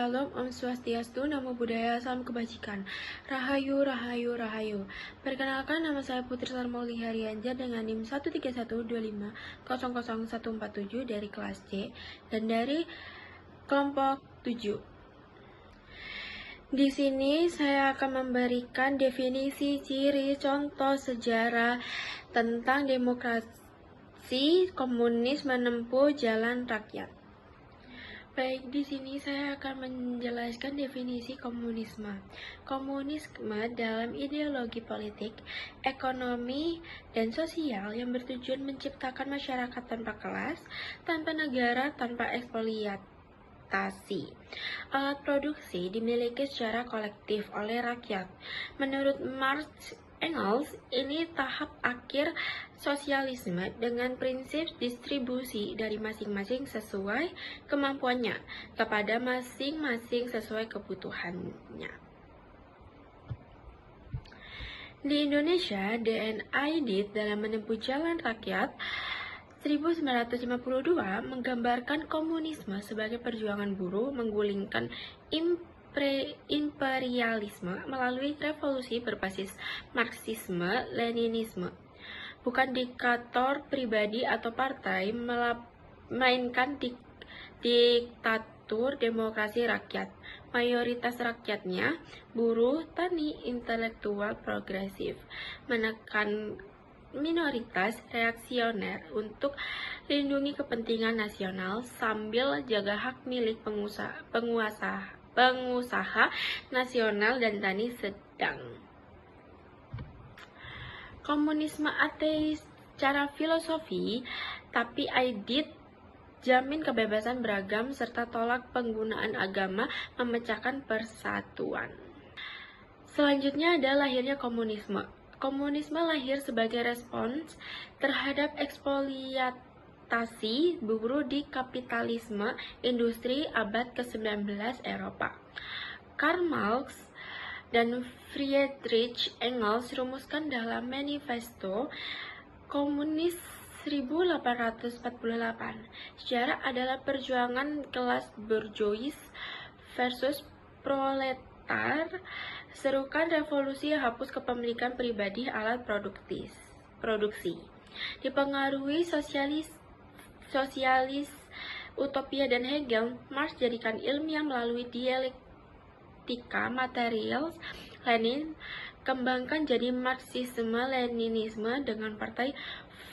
Shalom, Om Swastiastu, Namo Buddhaya, Salam Kebajikan. Rahayu, Rahayu, Rahayu. Perkenalkan, nama saya Putri Sarmauli Harianjar dengan NIM 13125000147 dari kelas C dan dari kelompok 7. Di sini saya akan memberikan definisi, ciri, contoh, sejarah tentang demokrasi komunis menempuh jalan rakyat. Baik, di sini saya akan menjelaskan definisi komunisme. Komunisme dalam ideologi politik, ekonomi, dan sosial yang bertujuan menciptakan masyarakat tanpa kelas, tanpa negara, tanpa eksploitasi. Alat produksi dimiliki secara kolektif oleh rakyat. Menurut Marx Engels, ini tahap akhir sosialisme dengan prinsip distribusi dari masing-masing sesuai kemampuannya kepada masing-masing sesuai kebutuhannya. Di Indonesia, DNID dalam menempuh jalan rakyat 1952 menggambarkan komunisme sebagai perjuangan buruh menggulingkan imperialisme melalui revolusi berbasis Marxisme-Leninisme. Bukan diktator pribadi atau partai, melainkan diktatur demokrasi rakyat. Mayoritas rakyatnya, buruh, tani, intelektual, progresif, menekan minoritas reaksioner untuk lindungi kepentingan nasional sambil jaga hak milik pengusaha nasional dan tani sedang. Komunisme ateis secara filosofi, tapi aidit jamin kebebasan beragam serta tolak penggunaan agama memecahkan persatuan. Selanjutnya adalah lahirnya komunisme. Komunisme lahir sebagai respons terhadap eksploitasi buruh di kapitalisme industri abad ke-19 Eropa. Karl Marx dan Friedrich Engels rumuskan dalam Manifesto Komunis 1848. Sejarah adalah perjuangan kelas borjuis versus proletar. Serukan revolusi hapus kepemilikan pribadi alat produksi. Dipengaruhi sosialis utopia dan Hegel, Marx jadikan ilmiah melalui dialektika material. Lenin kembangkan jadi Marxisme-Leninisme dengan partai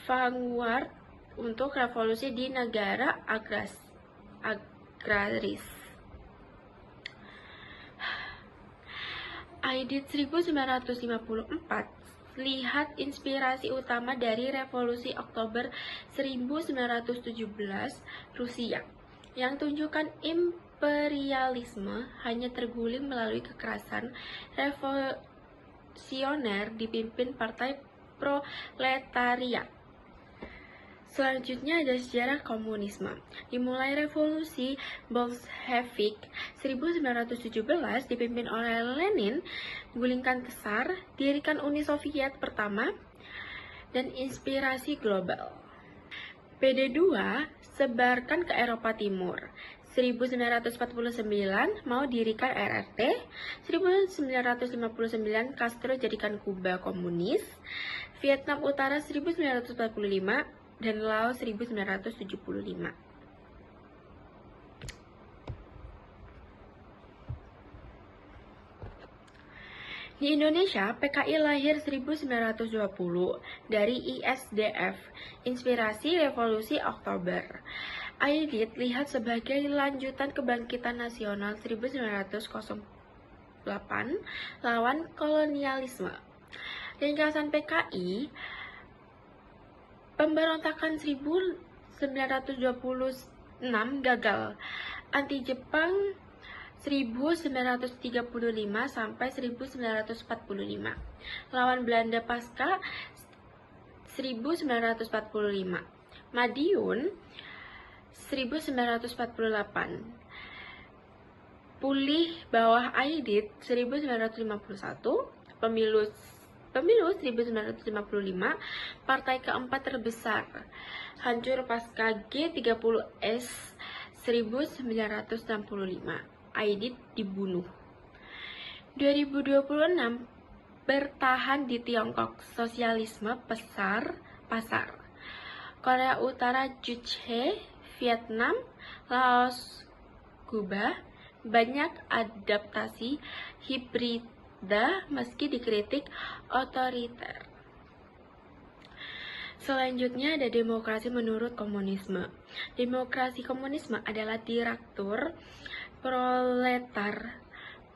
vanguard untuk revolusi di negara agraris. Aidit 1954 lihat inspirasi utama dari revolusi Oktober 1917 Rusia yang tunjukkan imperialisme hanya terguling melalui kekerasan revolusioner dipimpin partai proletariat. Selanjutnya ada sejarah komunisme. Dimulai revolusi Bolshevik 1917 dipimpin oleh Lenin, gulingkan Tsar, dirikan Uni Soviet pertama, dan inspirasi global. PD2 sebarkan ke Eropa Timur. 1949 mau dirikan RRT, 1959 Castro jadikan Kuba komunis, Vietnam Utara 1945, dan Laos 1975. Di Indonesia, PKI lahir 1920 dari ISDF, Inspirasi Revolusi Oktober. Aidit lihat sebagai lanjutan kebangkitan nasional 1908 lawan kolonialisme. Ringkasan PKI, pemberontakan 1926 gagal. Anti-Jepang 1935 sampai 1945. Lawan Belanda pasca 1945. Madiun 1948. Pulih bawah Aidit 1951. Pemilu 1955, partai keempat terbesar, hancur pasca G30S 1965. Aidit dibunuh. 2026 bertahan di Tiongkok, sosialisme pasar. Korea Utara, Juche, Vietnam, Laos, Kuba, banyak adaptasi hibrida meski dikritik otoriter. Selanjutnya ada demokrasi menurut komunisme. Demokrasi komunisme adalah diktatur proletar.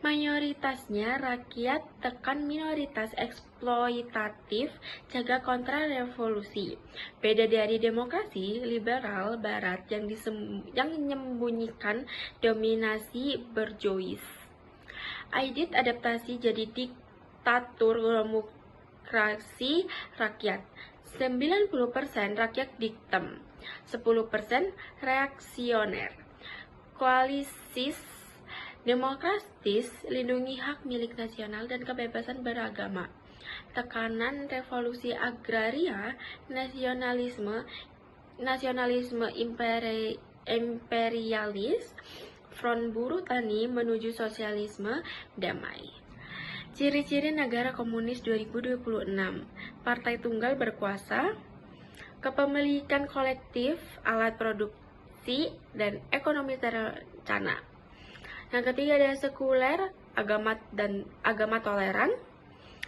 Mayoritasnya rakyat tekan minoritas eksploitatif, jaga kontra revolusi. Beda dari demokrasi liberal barat yang menyembunyikan dominasi berjois. Aidit adaptasi jadi diktatur demokrasi rakyat. 90% rakyat diktem, 10% reaksioner. Koalisi demokratis, lindungi hak milik nasional dan kebebasan beragama. Tekanan revolusi agraria, nasionalisme imperialis, front buruh tani menuju sosialisme damai. Ciri-ciri negara komunis 2026. Partai tunggal berkuasa, kepemilikan kolektif, alat produksi, dan ekonomi terencana. Yang ketiga ada sekuler, agama toleran.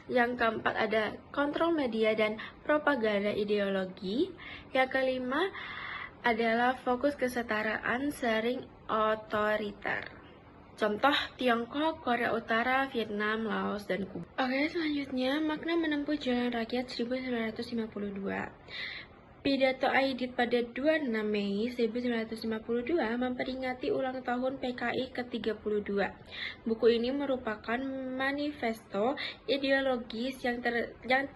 Yang keempat ada kontrol media dan propaganda ideologi. Yang kelima adalah fokus kesetaraan, sering otoriter. Contoh Tiongkok, Korea Utara, Vietnam, Laos, dan Kuba. Oke, selanjutnya makna menempuh jalan rakyat 1952. Pidato Aidit pada 26 Mei 1952 memperingati ulang tahun PKI ke-32. Buku ini merupakan manifesto ideologis yang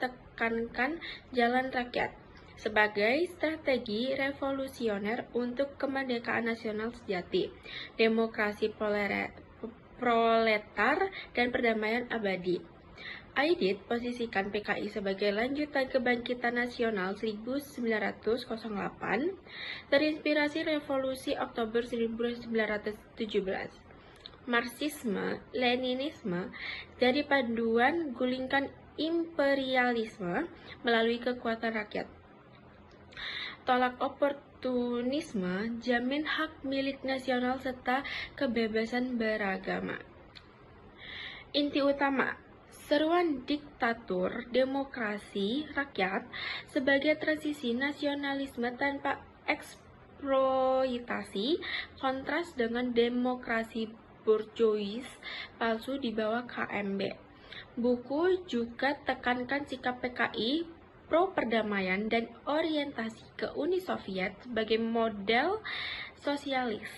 tekankan jalan rakyat sebagai strategi revolusioner untuk kemerdekaan nasional sejati, demokrasi proletar, dan perdamaian abadi. Aidit posisikan PKI sebagai lanjutan kebangkitan nasional 1908, terinspirasi revolusi Oktober 1917. Marxisme, Leninisme, dari panduan gulingkan imperialisme melalui kekuatan rakyat. Tolak oportunisme, jamin hak milik nasional serta kebebasan beragama. Inti utama seruan diktatur demokrasi rakyat sebagai transisi nasionalisme tanpa eksploitasi, kontras dengan demokrasi bourgeois palsu di bawah KMB. Buku juga tekankan sikap PKI pro perdamaian dan orientasi ke Uni Soviet sebagai model sosialis.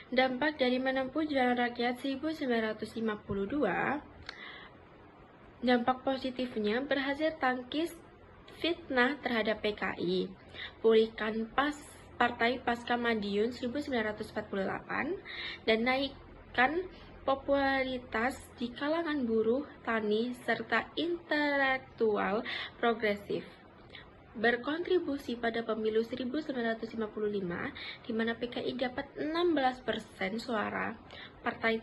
Dampak dari menempuh jalan rakyat 1952, dampak positifnya berhasil tangkis fitnah terhadap PKI, pulihkan partai pasca Madiun 1948, dan naikkan popularitas di kalangan buruh, tani, serta intelektual progresif. Berkontribusi pada pemilu 1955, di mana PKI dapat 16% suara, partai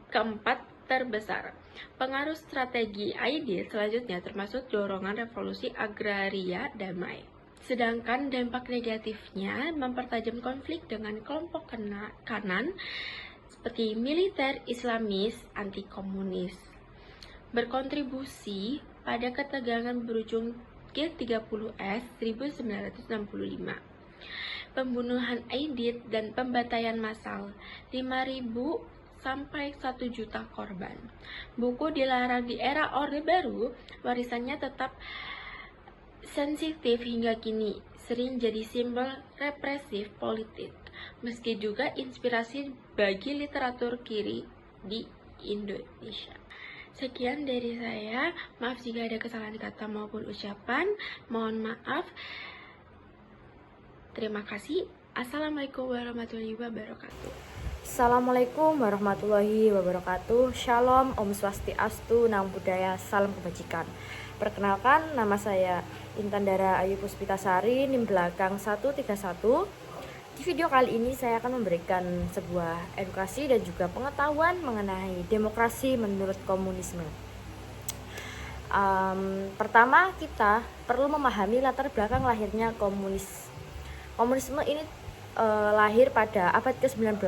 keempat terbesar. Pengaruh strategi Aidit selanjutnya termasuk dorongan revolusi agraria damai. Sedangkan dampak negatifnya mempertajam konflik dengan kelompok kanan seperti militer, Islamis, anti-komunis. Berkontribusi pada ketegangan berujung G30S 1965. Pembunuhan Aidit dan pembantaian massal, 5.000 sampai 1 juta korban. Buku dilarang di era Orde Baru, warisannya tetap sensitif hingga kini, sering jadi simbol represif politik, meski juga inspirasi bagi literatur kiri di Indonesia. Sekian dari saya, maaf jika ada kesalahan kata maupun ucapan, mohon maaf. Terima kasih. Assalamualaikum warahmatullahi wabarakatuh. Assalamualaikum warahmatullahi wabarakatuh. Shalom, Om Swastiastu, Namo Buddhaya, salam kebajikan. Perkenalkan, nama saya Intan Dara Ayu Puspitasari, NIM belakang 131. Di video kali ini saya akan memberikan sebuah edukasi dan juga pengetahuan mengenai demokrasi menurut komunisme. Pertama, kita perlu memahami latar belakang lahirnya komunisme ini lahir pada abad ke-19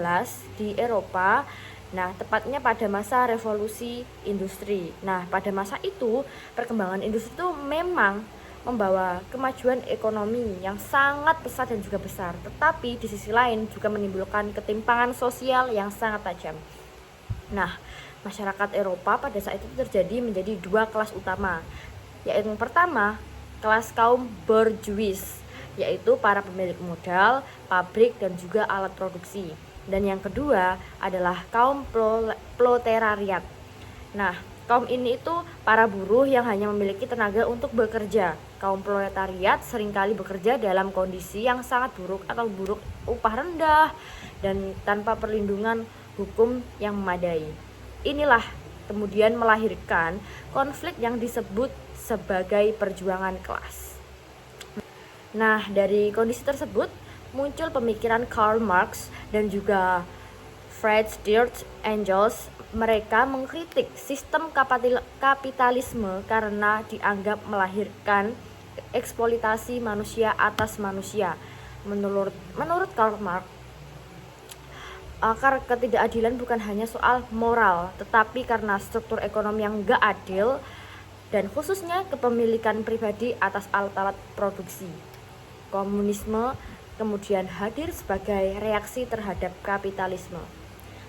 di Eropa. Nah, tepatnya pada masa revolusi industri. Nah, pada masa itu perkembangan industri itu memang membawa kemajuan ekonomi yang sangat pesat dan juga besar, tetapi di sisi lain juga menimbulkan ketimpangan sosial yang sangat tajam. Nah, masyarakat Eropa pada saat itu terjadi menjadi dua kelas utama, yaitu yang pertama, kelas kaum bourgeois, yaitu para pemilik modal, pabrik, dan juga alat produksi. Dan yang kedua adalah kaum proletariat. Nah, kaum ini itu para buruh yang hanya memiliki tenaga untuk bekerja. Kaum proletariat seringkali bekerja dalam kondisi yang sangat buruk atau buruk upah rendah dan tanpa perlindungan hukum yang memadai. Inilah kemudian melahirkan konflik yang disebut sebagai perjuangan kelas. Nah, dari kondisi tersebut muncul pemikiran Karl Marx dan juga Friedrich Engels. Mereka mengkritik sistem kapitalisme karena dianggap melahirkan eksploitasi manusia atas manusia. Menurut Karl Marx, akar ketidakadilan bukan hanya soal moral, tetapi karena struktur ekonomi yang gak adil dan khususnya kepemilikan pribadi atas alat-alat produksi. Komunisme kemudian hadir sebagai reaksi terhadap kapitalisme.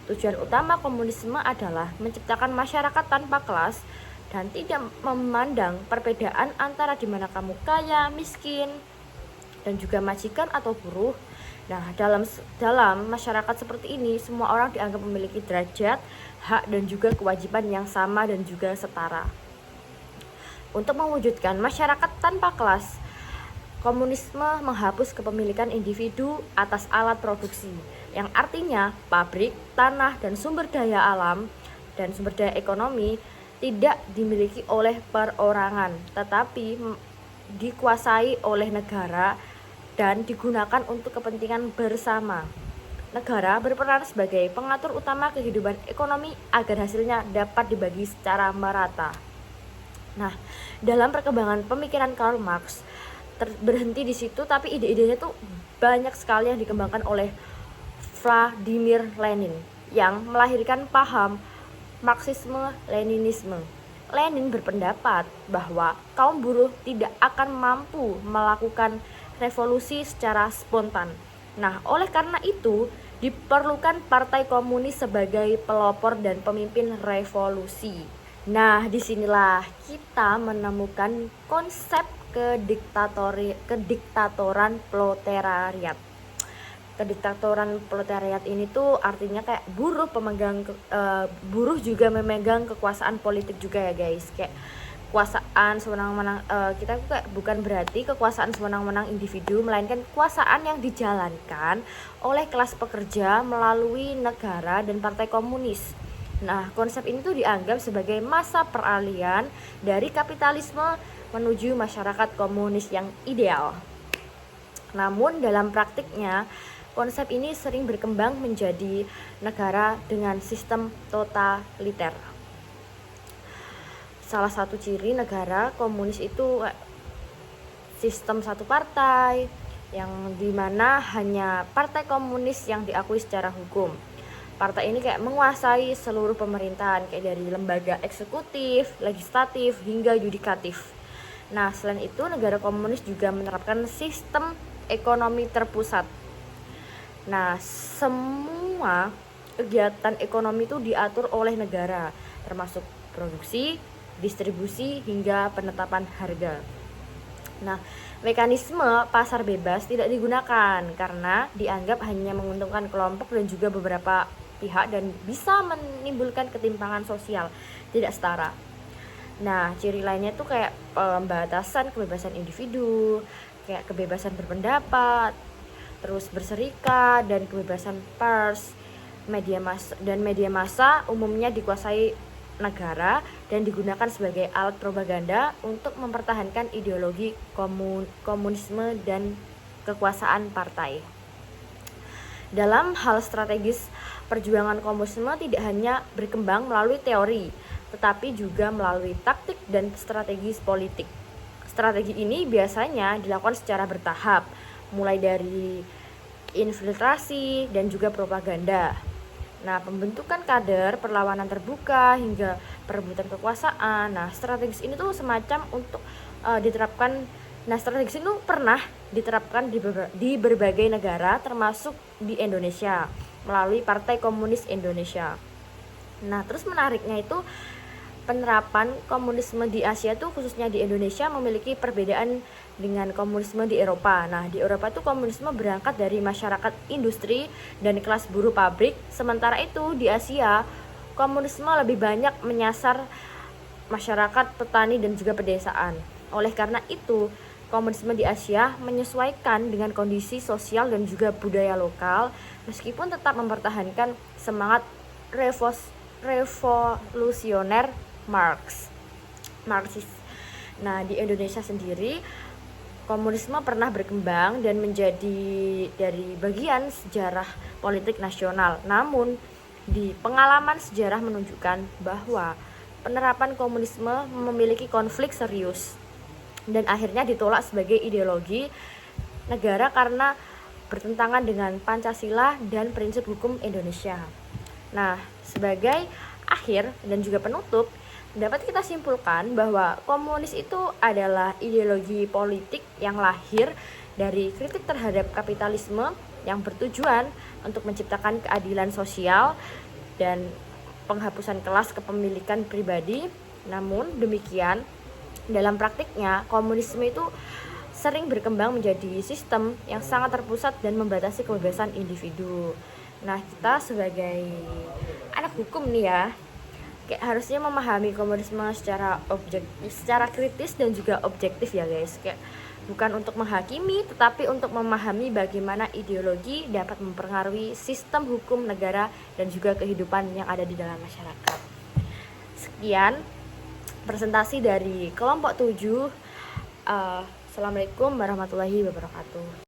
Tujuan utama komunisme adalah menciptakan masyarakat tanpa kelas dan tidak memandang perbedaan antara di mana kamu kaya, miskin, dan juga majikan atau buruh. Nah, dalam masyarakat seperti ini, semua orang dianggap memiliki derajat, hak, dan juga kewajiban yang sama dan juga setara. Untuk mewujudkan masyarakat tanpa kelas, komunisme menghapus kepemilikan individu atas alat produksi, yang artinya pabrik, tanah, dan sumber daya alam dan sumber daya ekonomi tidak dimiliki oleh perorangan, tetapi dikuasai oleh negara dan digunakan untuk kepentingan bersama. Negara berperan sebagai pengatur utama kehidupan ekonomi agar hasilnya dapat dibagi secara merata. Nah, dalam perkembangan pemikiran Karl Marx berhenti di situ, tapi ide-idenya tuh banyak sekali yang dikembangkan oleh Vladimir Lenin yang melahirkan paham Marxisme-Leninisme. Lenin berpendapat bahwa kaum buruh tidak akan mampu melakukan revolusi secara spontan. Nah, oleh karena itu diperlukan Partai Komunis sebagai pelopor dan pemimpin revolusi. Nah, disinilah kita menemukan konsep kediktatoran proletariat. Kediktatoran proletariat ini tuh artinya kayak buruh juga memegang kekuasaan politik juga ya guys, kayak kekuasaan sewenang-wenang. Kita tuh kayak bukan berarti kekuasaan sewenang-wenang individu, melainkan kekuasaan yang dijalankan oleh kelas pekerja melalui negara dan partai komunis. Nah, konsep ini tuh dianggap sebagai masa peralihan dari kapitalisme menuju masyarakat komunis yang ideal. Namun dalam praktiknya konsep ini sering berkembang menjadi negara dengan sistem totaliter. Salah satu ciri negara komunis itu sistem satu partai, yang dimana hanya partai komunis yang diakui secara hukum. Partai ini kayak menguasai seluruh pemerintahan, kayak dari lembaga eksekutif, legislatif, hingga yudikatif. Nah, selain itu negara komunis juga menerapkan sistem ekonomi terpusat. Nah, semua kegiatan ekonomi itu diatur oleh negara, termasuk produksi, distribusi, hingga penetapan harga. Nah, mekanisme pasar bebas tidak digunakan karena dianggap hanya menguntungkan kelompok dan juga beberapa pihak dan bisa menimbulkan ketimpangan sosial tidak setara. Nah, ciri lainnya tuh kayak pembatasan kebebasan individu, kayak kebebasan berpendapat, terus berserikat, dan kebebasan pers. Media massa umumnya dikuasai negara dan digunakan sebagai alat propaganda untuk mempertahankan ideologi komunisme dan kekuasaan partai. Dalam hal strategis, perjuangan komunisme tidak hanya berkembang melalui teori, tetapi juga melalui taktik dan strategis politik. Strategi ini biasanya dilakukan secara bertahap, mulai dari infiltrasi dan juga propaganda. Nah, pembentukan kader, perlawanan terbuka, hingga perebutan kekuasaan. Nah, strategis ini tuh semacam untuk diterapkan. Nah, strategis itu pernah diterapkan di berbagai negara, termasuk di Indonesia, melalui Partai Komunis Indonesia. Nah, terus menariknya itu penerapan komunisme di Asia tuh khususnya di Indonesia memiliki perbedaan dengan komunisme di Eropa. Nah, di Eropa tuh komunisme berangkat dari masyarakat industri dan kelas buruh pabrik, sementara itu di Asia komunisme lebih banyak menyasar masyarakat petani dan juga pedesaan. Oleh karena itu, komunisme di Asia menyesuaikan dengan kondisi sosial dan juga budaya lokal, meskipun tetap mempertahankan semangat revolusioner Marxis. Nah, di Indonesia sendiri komunisme pernah berkembang dan menjadi dari bagian sejarah politik nasional. Namun, di pengalaman sejarah menunjukkan bahwa penerapan komunisme memiliki konflik serius dan akhirnya ditolak sebagai ideologi negara karena bertentangan dengan Pancasila dan prinsip hukum Indonesia. Nah, sebagai akhir dan juga penutup, dapat kita simpulkan bahwa komunis itu adalah ideologi politik yang lahir dari kritik terhadap kapitalisme yang bertujuan untuk menciptakan keadilan sosial dan penghapusan kelas kepemilikan pribadi. Namun demikian, dalam praktiknya komunisme itu sering berkembang menjadi sistem yang sangat terpusat dan membatasi kebebasan individu. Nah, kita sebagai anak hukum nih ya, kayak harusnya memahami komunisme secara kritis dan juga objektif ya guys. Kayak bukan untuk menghakimi, tetapi untuk memahami bagaimana ideologi dapat mempengaruhi sistem hukum negara dan juga kehidupan yang ada di dalam masyarakat. Sekian presentasi dari kelompok 7. Assalamualaikum warahmatullahi wabarakatuh.